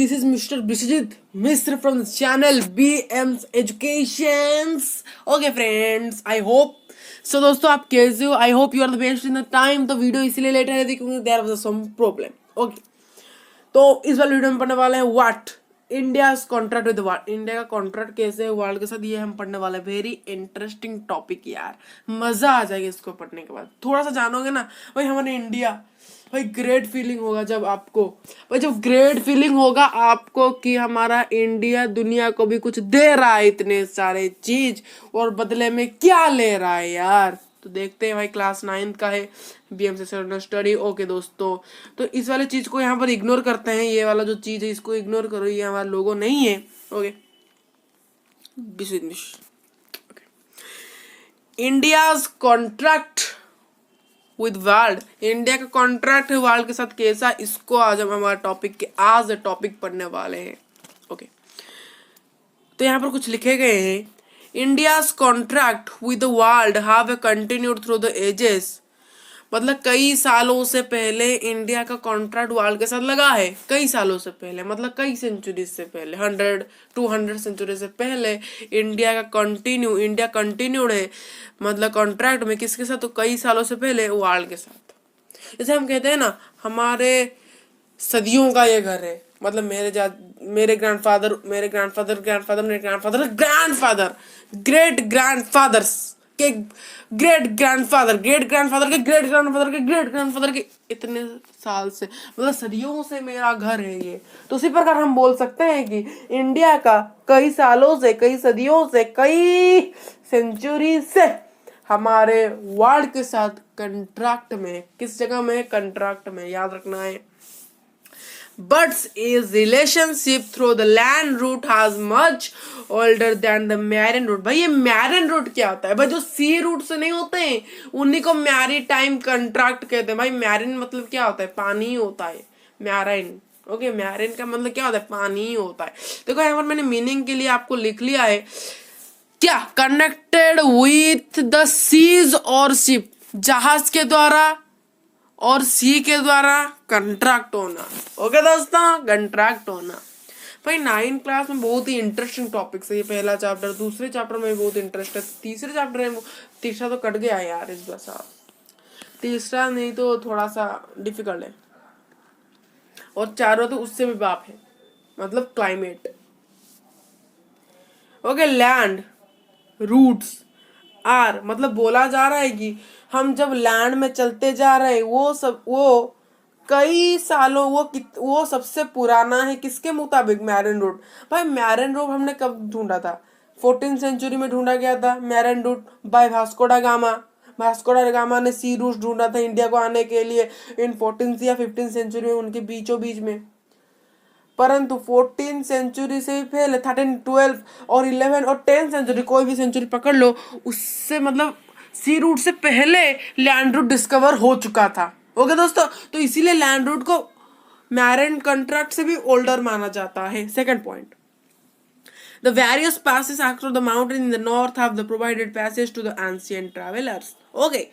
this is Mr. Biswajit Misra from the channel BM's Educations. Okay friends, I hope so दोस्तों आप कैसे हो? I hope you are the best in the time. तो video इसलिए late है क्योंकि there was some problem. Okay, तो इस वाले वीडियो में पढ़ने वाले हैं what India's contract with world. India का कॉन्ट्रैक्ट कैसे है वर्ल्ड के साथ, ये हम पढ़ने वाले हैं। वेरी इंटरेस्टिंग टॉपिक यार, मजा आ जाएगा इसको पढ़ने के बाद। थोड़ा सा जानोगे ना भाई हमारे इंडिया, भाई ग्रेट फीलिंग होगा जब आपको, भाई जब ग्रेट फीलिंग होगा आपको कि हमारा इंडिया दुनिया को भी कुछ दे रहा है, इतने सारे चीज, और बदले में क्या ले रहा है यार। तो देखते हैं भाई, क्लास 9 का है बीएम से स्टडी। ओके दोस्तों, तो इस वाले चीज को यहाँ पर इग्नोर करते हैं। ये वाला जो चीज है इसको इग्नोर करो, ये हमारा लोगो नहीं है। Okay, India's contract with world, India का कॉन्ट्रैक्ट है वर्ल्ड के साथ कैसा, इसको आज हम हमारे टॉपिक के आज टॉपिक पढ़ने वाले हैं। ओके, तो यहाँ पर कुछ लिखे गए हैं। India's contract with the world have continued through the ages, मतलब कई सालों से पहले इंडिया का कॉन्ट्रैक्ट वर्ल्ड के साथ लगा है। कई सालों से पहले मतलब कई सेंचुरी से पहले, 100-200 सेंचुरी से पहले इंडिया कंटिन्यूड है, मतलब कॉन्ट्रैक्ट में किसके साथ, तो कई सालों से पहले वर्ल्ड के साथ। जैसे हम कहते हैं ना हमारे सदियों का ये घर है, मतलब मेरे ग्रैंडफादर ग्रेट ग्रैंडफादर के इतने साल से, मतलब सदियों से मेरा घर है ये। तो उसी प्रकार हम बोल सकते हैं कि इंडिया का कई सालों से, कई सदियों से, कई सेंचुरी से हमारे वर्ल्ड के साथ कंट्रैक्ट में, किस जगह में, कंट्रैक्ट में, याद रखना है। But is relationship through the land route has much older than the marine route। भाई ये मैरिन रूट क्या होता है? भाई जो सी रूट से नहीं होते हैं उन्हीं को मैरी टाइम कंट्रैक्ट कहते हैं। भाई मैरिन मतलब क्या होता है? पानी ही होता है मैरिन। ओके, मैरिन का मतलब क्या होता है? पानी ही होता है। देखो यहाँ पर मैंने मीनिंग के लिए आपको लिख लिया है क्या, कनेक्टेड विथ द सीज और शिप, जहाज के द्वारा और सी के द्वारा कंट्रैक्ट होना। ओके दोस्तों, कंट्रैक्ट होना। भाई 9th क्लास में बहुत ही इंटरेस्टिंग टॉपिक है ये। पहला चैप्टर, दूसरे चैप्टर में बहुत इंटरेस्ट है, तीसरे चैप्टर में, तीसरा तो कट गया यार इस बार साहब, तीसरा नहीं तो थोड़ा सा डिफिकल्ट है, और चारों तो उससे भी बाप है, मतलब climate. Okay, land routes are, मतलब बोला जा रहा है कि हम जब लैंड में चलते जा रहे हैं वो कई सालों, वो सबसे पुराना है किसके मुताबिक? Marine route. भाई मैरिन रूट हमने कब ढूंढा था? 14th सेंचुरी में ढूंढा गया था मैरिन रूट बाय वास्को डा गामा। वास्को डा गामा ने सी रूट ढूंढा था इंडिया को आने के लिए इन 14th या 15th सेंचुरी में, उनके बीचों बीच में। परंतु 14th सेंचुरी से भी पहले 13, 12 और 11 और 10th सेंचुरी, कोई भी सेंचुरी पकड़ लो, उससे मतलब सी रूट से पहले लैंड रूट डिस्कवर हो चुका था। ओके दोस्तों, तो इसीलिए लैंड रूट को मैरिन कॉन्ट्रैक्ट से भी ओल्डर माना जाता है। Second point, the various passes across the mountain in the north have the provided passage to the ancient travelers। Okay,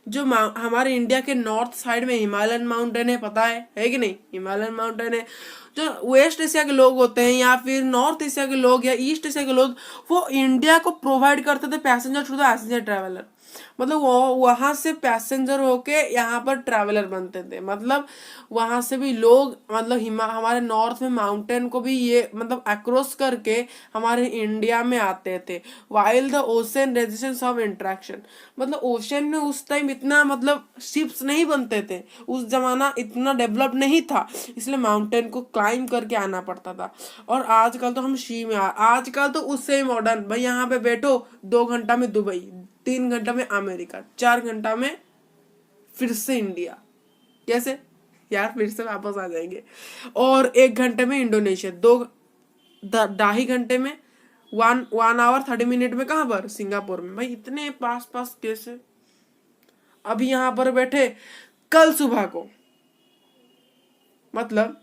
जो हमारे इंडिया के नॉर्थ साइड में हिमालयन माउंटेन है, पता है कि नहीं? हिमालयन माउंटेन है, जो वेस्ट एशिया के लोग होते हैं या फिर नॉर्थ एशिया के लोग या ईस्ट एशिया के लोग, वो इंडिया को प्रोवाइड करते थे पैसेंजर टू द एसेंजर ट्रैवलर। मतलब वो वहां से पैसेंजर होके यहाँ पर ट्रैवलर बनते थे, मतलब वहां से भी लोग, मतलब हमारे नॉर्थ में माउंटेन को भी ये मतलब अक्रॉस करके हमारे इंडिया में आते थे। While the ocean resistance of interaction, मतलब ओशन में उस टाइम इतना मतलब शिप्स नहीं बनते थे, उस जमाना इतना डेवलप नहीं था, इसलिए माउंटेन को क्लाइंब करके आना पड़ता था। और आजकल तो हम शी में आजकल तो उससे ही मॉडर्न, भाई यहाँ पे बैठो 2 घंटा में दुबई, 3 घंटा में अमेरिका, 4 घंटा में फिर से इंडिया। कैसे यार? फिर से वापस आ जाएंगे। और 1 घंटे में इंडोनेशिया, 2.5 घंटे में 1 आवर 30 मिनट में कहाँ पर? सिंगापुर में। भाई इतने पास पास कैसे? अभी यहाँ पर बैठे कल सुबह को, मतलब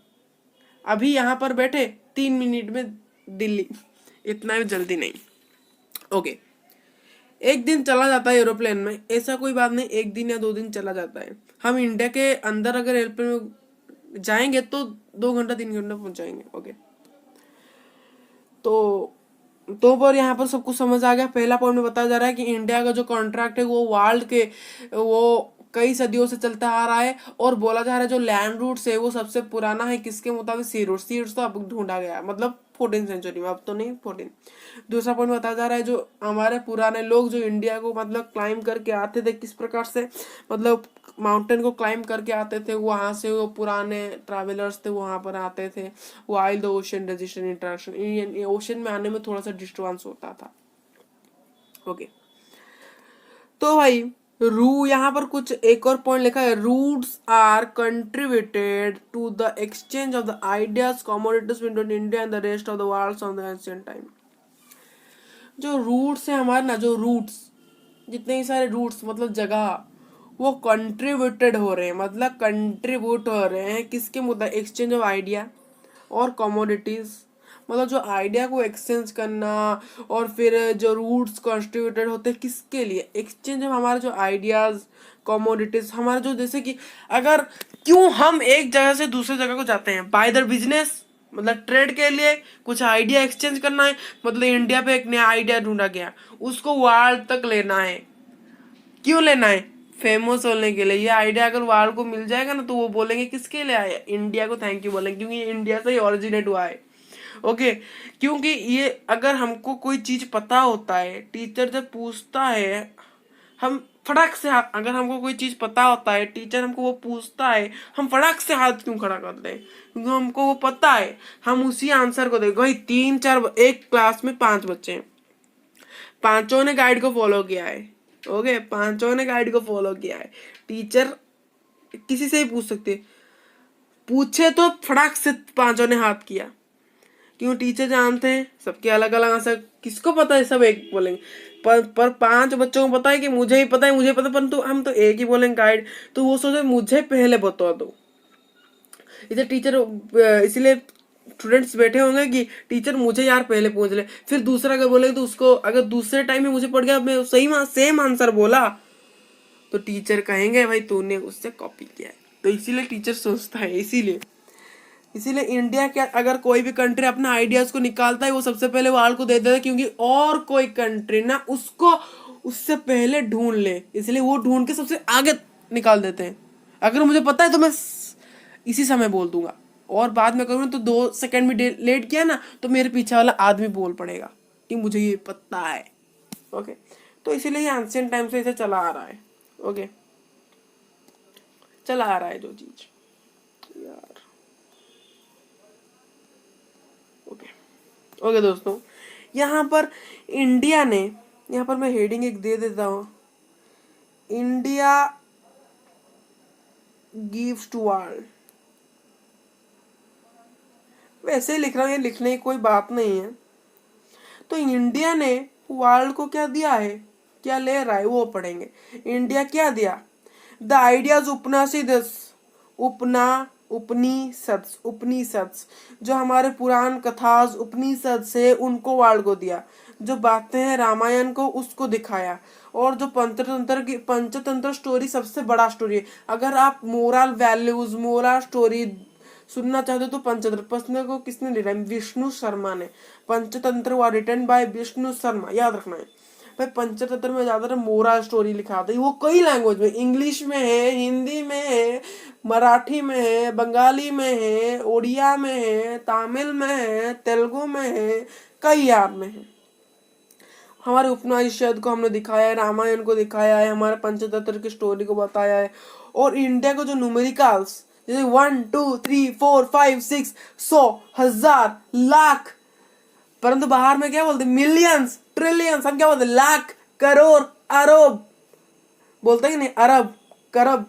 अभी यहाँ पर बैठे 3 मिनट में दिल्ली, इतना भी जल्दी नहीं। ओके, एक दिन चला जाता है एरोप्लेन में, ऐसा कोई बात नहीं, 1 दिन या 2 दिन चला जाता है। हम इंडिया के अंदर अगर एरोप्लेन में जाएंगे तो 2 घंटा 3 घंटा पहुंच जाएंगे। ओके, तो पर यहाँ पर सब कुछ समझ आ गया। पहला पॉइंट में बताया जा रहा है कि इंडिया का जो कॉन्ट्रैक्ट है वो वर्ल्ड के वो कई सदियों से चलता आ रहा है, और बोला जा रहा है जो लैंड रूट्स है वो सबसे पुराना है किसके मुताबिक, सी रूट्स तो अब ढूंढा गया है, मतलब 14th सेंचुरी में, अब तो नहीं 14। दूसरा पॉइंट बताया जा रहा है जो हमारे पुराने लोग जो इंडिया को मतलब क्लाइम करके आते थे किस प्रकार से, मतलब माउंटेन को क्लाइम करके आते थे, वहां से वो पुराने ट्रैवलर्स थे वहां पर आते थे, while the ocean register interaction, ocean में आने में थोड़ा सा डिस्टर्बेंस होता था। ओके, तो भाई यहाँ पर कुछ एक और पॉइंट लिखा है, routes are contributed to the exchange of the ideas commodities between India and the rest of the world of the ancient time. जो रूट्स है हमारे ना, जो रूट्स जितने ही सारे रूट्स मतलब जगह, वो कंट्रीब्यूटेड हो रहे हैं, मतलब कंट्रीब्यूट हो रहे हैं किसके मुद्दा, एक्सचेंज ऑफ आइडिया और कमोडिटीज, मतलब जो आइडिया को एक्सचेंज करना, और फिर जो रूट्स कॉन्स्टिट्यूटेड होते हैं किसके लिए, एक्सचेंज ऑफ हमारे जो आइडियाज कमोडिटीज, हमारे जो जैसे कि अगर क्यों हम एक जगह से दूसरे जगह को जाते हैं, बाय द बिजनेस, मतलब ट्रेड के लिए, कुछ आइडिया एक्सचेंज करना है, मतलब इंडिया पे एक नया आइडिया ढूंढा गया, उसको वर्ल्ड तक लेना है, क्यों लेना है, फेमस होने के लिए। ये आइडिया अगर वर्ल्ड को मिल जाएगा ना तो वो बोलेंगे किसके लिए आया, इंडिया को थैंक यू बोलेंगे, क्योंकि ये इंडिया से ही ओरिजिनेट हुआ है। ओके, क्योंकि ये अगर हमको कोई चीज पता होता है, टीचर जब पूछता है, हम फटाक से अगर हमको कोई चीज पता होता है, टीचर हमको वो पूछता है, हम फटाक से हाथ क्यों खड़ा करते हैं, क्योंकि हमको वो पता है, हम उसी आंसर को देंगे। भाई 3 4 एक क्लास में 5 बच्चे हैं, पांचों ने गाइड को फॉलो किया है। ओके, पांचों ने गाइड को फॉलो किया है, टीचर किसी से ही पूछ सकते, पूछे तो फटाक से पांचों ने हाथ किया, क्यों, टीचर जानते हैं सबके अलग अलग आंसर, किसको पता है, सब एक बोलेंगे, पर 5 बच्चों को पता है कि मुझे ही पता है, मुझे पता, परंतु हम तो एक ही बोलेंगे गाइड, तो वो सोचे मुझे पहले बता दो। इसे टीचर इसलिए स्टूडेंट्स बैठे होंगे कि टीचर मुझे यार पहले पूछ ले, फिर दूसरा अगर बोले तो उसको, अगर दूसरे टाइम में मुझे पड़ गया, मैं सही सेम आंसर बोला, तो टीचर कहेंगे भाई तूने उससे कॉपी किया है। तो इसीलिए टीचर सोचता है, इसीलिए इंडिया क्या, अगर कोई भी कंट्री अपना आइडियाज को निकालता है वो सबसे पहले वर्ल्ड को दे देता है, क्योंकि और कोई कंट्री ना उसको उससे पहले ढूंढ ले, इसलिए वो ढूंढ के सबसे आगे निकाल देते हैं। अगर मुझे पता है तो मैं इसी समय बोल दूंगा, और बाद में करूँ तो 2 सेकंड भी लेट किया ना तो मेरे पीछे वाला आदमी बोल पड़ेगा कि मुझे ये पता है। ओके, तो इसीलिए ये एंशिएंट टाइम से इसे चला आ रहा है। ओके, चला आ रहा है जो चीज यार। ओके, ओके दोस्तों, यहाँ पर इंडिया ने, यहाँ पर मैं हेडिंग एक दे देता हूँ, इंडिया गिव्स टू वर्ल्ड, वैसे ही लिख रहा हूँ, ये लिखने की कोई बात नहीं है। तो इंडिया ने वर्ल्ड को क्या दिया है, क्या ले रहा है वो पढ़ेंगे। इंडिया क्या दिया, द आइडियाज उपनिषद, उपनिषद जो हमारे पुराण कथाज उपनिषद से उनको वर्ल्ड को दिया, जो बातें हैं रामायण को उसको दिखाया, और जो पंचतंत्र स्टोरी सबसे बड़ा स्टोरी है। अगर आप मोरल वैल्यूज, मोरल स्टोरी सुनना चाहते हो तो पंचतंत्र को किसने लिखा है, विष्णु शर्मा ने। पंचतंत्र व रिटन बाय विष्णु शर्मा, याद रखना है भाई। पंचतंत्र में ज्यादातर मोरल स्टोरी लिखा आता है, वो कई लैंग्वेज में, इंग्लिश में है, हिंदी में है, मराठी में है, बंगाली में है, उड़िया में है, तमिल में है, तेलुगु में है, कई यार में है। हमारे उपनिषद को हमने दिखाया है, रामायण को दिखाया है, हमारे पंचतंत्र की स्टोरी को बताया है, और इंडिया को जो न्यूमेरिकल्स जैसे 1 2 3 4 5 6 100 1000 लाख, परंतु बाहर में क्या बोलते, मिलियंस ट्रिलियंस, हम क्या बोलते, लाख करोड़ अरब बोलते हैं कि नहीं, अरब करब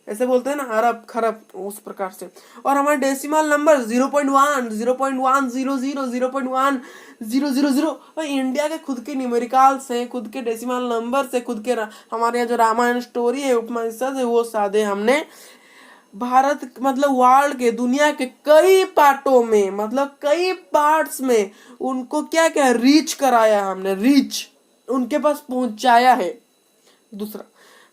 ऐसे बोलते हैं ना, अरब खरब, उस प्रकार से। और हमारे डेसिमल नंबर 0.1 0.100 0.1000, और इंडिया के खुद के न्यूमेरिकल्स हैं, खुद के डेसिमल नंबर से, खुद के हमारे यहाँ जो रामायण स्टोरी है, उपनिषद है, वो सादे हमने भारत मतलब वर्ल्ड के, दुनिया के कई पार्टों में, मतलब कई पार्ट्स में उनको क्या क्या रीच कराया हमने, रीच उनके पास पहुंचाया है। दूसरा,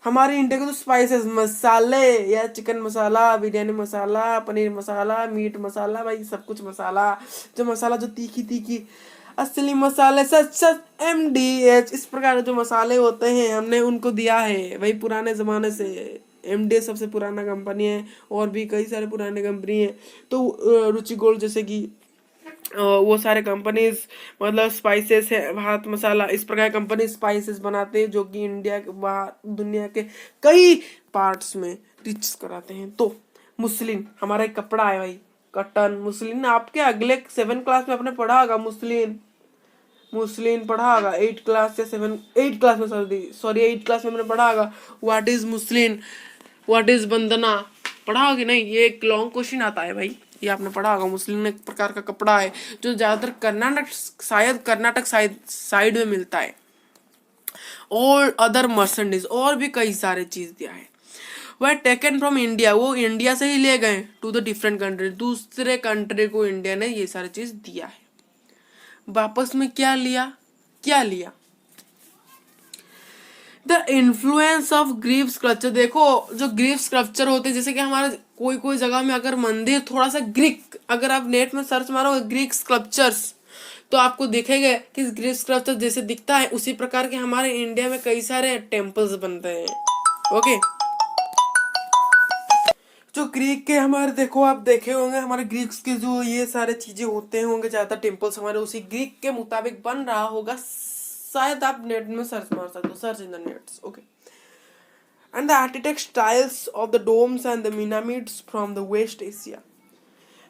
हमारे इंडिया के तो स्पाइसेस मसाले, या चिकन मसाला, बिरयानी मसाला, पनीर मसाला, मीट मसाला, भाई सब कुछ मसाला, जो मसाला जो तीखी तीखी असली मसाले, सच सच MDH, इस प्रकार के जो मसाले होते हैं हमने उनको दिया है भाई पुराने ज़माने से। MDH सबसे पुराना कंपनी है, और भी कई सारे पुराने कंपनी है। तो रुचि गोल्ड जैसे कि वो सारे कंपनीज, मतलब स्पाइसेस है, भारत मसाला, इस प्रकार कंपनी स्पाइसेस बनाते हैं जो कि इंडिया के बाहर दुनिया के कई पार्ट्स में रीच कराते हैं। तो मुस्लिन हमारा एक कपड़ा है भाई, कॉटन मुस्लिन। आपके अगले 7 क्लास में आपने पढ़ा होगा मुस्लिन, मुस्लिन पढ़ा होगा 8 क्लास या 8 क्लास में, सॉरी 8 क्लास में मैंने पढ़ा होगा। What is muslin, what is bandana, पढ़ा होगा नहीं? ये एक लॉन्ग क्वेश्चन आता है भाई, ये आपने पढ़ा होगा। मुस्लिम एक प्रकार का कपड़ा है जो ज्यादातर कर्नाटक साइड में मिलता है। और अदर मर्चेंडाइज, और भी कई सारे चीज दिया है। वह टेकन फ्रॉम इंडिया, वो इंडिया से ही ले गए टू द डिफरेंट कंट्री, दूसरे कंट्री को इंडिया ने ये सारी चीज दिया है। वापस में क्या लिया, क्या लिया? The influence of Greek sculpture. देखो जो ग्रीव स्कल्पचर होते हैं, जैसे कि हमारे कोई कोई जगह में अगर मंदिर थोड़ा सा ग्रीक, अगर आप नेट में सर्च मारोगे ग्रीक स्कल्पचर्स, तो आपको दिखेगा कि ग्रीक स्कल्पचर जैसे दिखता है उसी प्रकार के हमारे इंडिया में कई सारे टेम्पल्स बनते हैं। ओके, जो ग्रीक के हमारे, देखो आप देखे होंगे हमारे ग्रीक्स के जो ये सारे चीजें होते होंगे, ज्यादा टेम्पल्स हमारे उसी ग्रीक के मुताबिक बन रहा होगा। शायद आप नेट में सर्च मार सकते हो, search in the nets. Okay, and the architect styles of the domes and the minarets from the West Asia.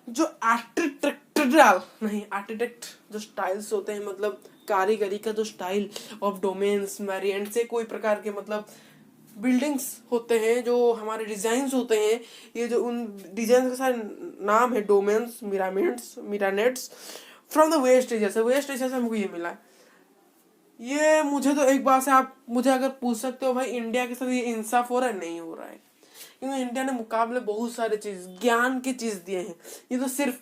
जो आर्किटेक्चरल नहीं, आर्किटेक्ट जो स्टाइल्स होते हैं, मतलब कारीगरी का जो स्टाइल ऑफ डोमेन्स मैरियन से कोई प्रकार के मतलब बिल्डिंग्स होते हैं, जो हमारे डिजाइन्स होते हैं, ये जो उन डिजाइन के सारे नाम है domains, minarets from the West Asia से। वेस्ट एशिया से हमको ये मिला है। ये मुझे तो एक बार से आप मुझे अगर पूछ सकते हो भाई इंडिया के साथ ये इंसाफ हो रहा है? नहीं हो रहा है, क्योंकि इंडिया ने मुकाबले बहुत सारे चीज, ज्ञान की चीज दिए हैं। ये तो सिर्फ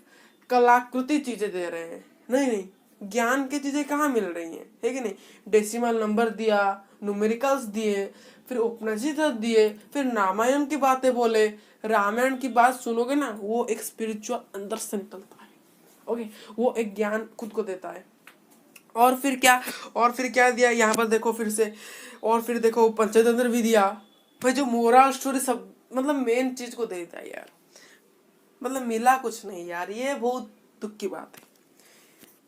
कलाकृति चीजें दे रहे हैं, नहीं नहीं, ज्ञान की चीजें कहाँ मिल रही हैं, है कि नहीं? डेसिमल नंबर दिया, न्यूमेरिकल्स दिए, फिर उपनिषद दिए, फिर रामायण की बातें बोले। रामायण की बात सुनोगे ना, वो एक स्पिरिचुअल अंदर से निकलता है। ओके, वो एक ज्ञान खुद को देता है। और फिर क्या दिया यहाँ पर देखो फिर से, और फिर देखो पंचतंत्र भी दिया भाई, जो मोरल स्टोरी सब मतलब मेन चीज को देता है यार, मतलब मिला कुछ नहीं यार, ये बहुत दुख की बात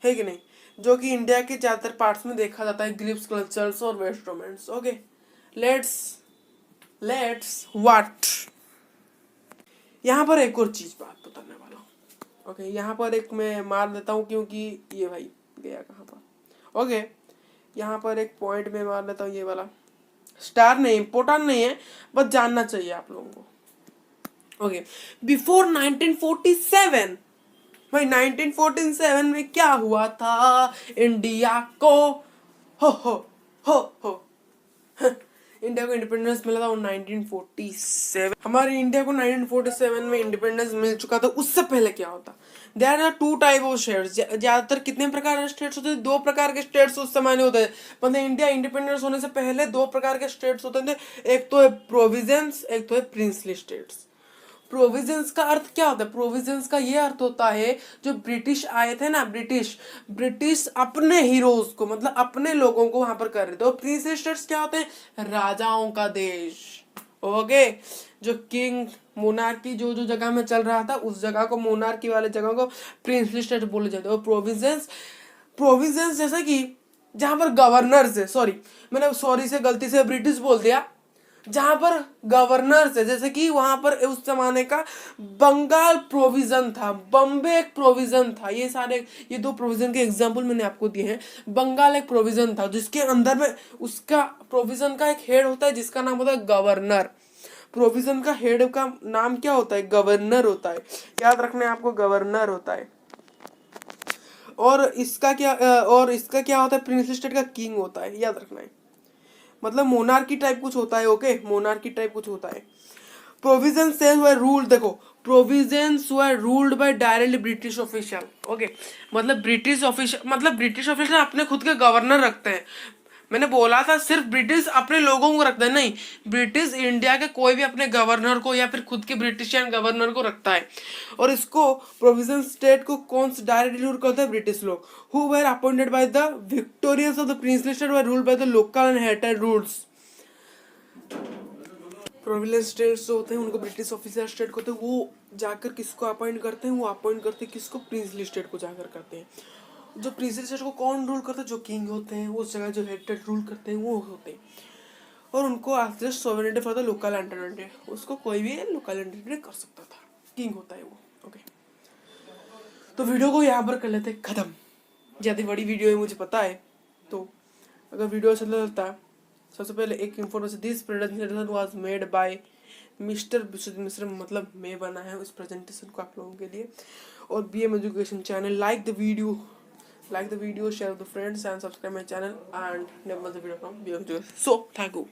है कि नहीं? जो कि इंडिया के ज्यादातर पार्ट्स में देखा जाता है, ग्रीव्स कल्चर्स और west Romans. Okay, let's what, यहाँ पर एक और चीज बात बताने वाला हूँ। ओके, यहाँ पर एक मैं मार देता हूँ, क्योंकि ये भाई गया कहाँ पर। ओके, यहाँ पर एक पॉइंट में मार लेता हूँ, ये वाला स्टार नहीं, इम्पोर्टेंट नहीं है, बस जानना चाहिए आप लोगों को। ओके, बिफोर 1947, भाई 1947 में क्या हुआ था इंडिया को? हो इंडिया को इंडिपेंडेंस मिला था 1947। हमारे इंडिया को 1947 में इंडिपेंडेंस मिल चुका था। उससे पहले क्या होता? There are 2 type of states. ज्यादातर कितने प्रकार के स्टेट्स होते थे? 2 प्रकार के स्टेट्स उस समय होते थे। मतलब इंडिया इंडिपेंडेंस होने से पहले 2 प्रकार के स्टेट्स होते थे, एक तो है प्रोविजंस, एक तो है प्रिंसली स्टेट्स। प्रोविजंस का अर्थ क्या होता है? प्रोविजंस का ये अर्थ होता है, जो ब्रिटिश आए थे ना, ब्रिटिश अपने हीरोज को, मतलब अपने लोगों को वहां पर कर रहे थे। और प्रिंसली स्टेट्स क्या होते हैं? राजाओं का देश। ओके, जो किंग मोनार्की जो जगह में चल रहा था, उस जगह को, मोनार्की वाले जगह को प्रिंसली स्टेट बोले जाते हैं। और प्रोविजंस जैसे कि जहां पर गवर्नर्स है, सॉरी से गलती से ब्रिटिश बोल दिया, जहां पर गवर्नर्स है, जैसे कि वहां पर उस जमाने का बंगाल प्रोविजन था, बम्बे एक प्रोविजन था। ये 2 प्रोविजन के एग्जांपल मैंने आपको दिए हैं। बंगाल एक प्रोविजन था जिसके अंदर में उसका प्रोविजन का एक हेड होता है जिसका नाम होता है गवर्नर। प्रोविजन का हेड का नाम क्या होता है? गवर्नर होता है। याद रखना है आपको, गवर्नर होता है। और इसका क्या होता है? प्रिंसली स्टेट का किंग होता है, याद रखना है। मतलब मोनार्की टाइप कुछ होता है। ओके, मोनार्की टाइप कुछ होता है। प्रोविजंस वर रूल्ड, देखो प्रोविजंस वर ruled bye directly British official. Okay, मतलब ब्रिटिश ऑफिशियल अपने खुद के गवर्नर रखते हैं। मैंने बोला था सिर्फ ब्रिटिश अपने लोगों को रखता है, नहीं, ब्रिटिश इंडिया के कोई भी अपने गवर्नर को या फिर खुद के ब्रिटिशियन गवर्नर को रखता है। और इसको प्रोविजन स्टेट को कौन से डायरेक्टली रूल करते हैं? ब्रिटिश लोग, who were appointed by the Victorians of the princely state were ruled by the local and heritage rules. प्रोविलेंस स्टेट्स जो होते हैं उनको ब्रिटिश ऑफिसर स्टेट को होते हैं, वो जाकर किसको अपॉइंट करते हैं? वो अपॉइंट करते हैं किसको? प्रिंसली स्टेट को जाकर करते हैं। जो प्रिंसली स्टेट को कौन रूल करता है? जो किंग होते हैं, उस जगह जो हेड रूल करते हैं वो होते हैं। और उनको just sovereignty for the local entity, उसको कोई भी लोकल एंटिटी कर सकता था, किंग होता है वो। ओके, तो वीडियो को यहाँ पर कर लेते हैं खत्म। ज़्यादा बड़ी वीडियो है मुझे पता है, तो अगर वीडियो अच्छा लगता है, सबसे पहले एक information, this presentation was made by mister Vishwajeet Mishra, मतलब मैं बना है उस प्रेजेंटेशन को आप लोगों के लिए। और BM education channel, like the video, share with friends and subscribe my channel and never the video from BM education. So thank you.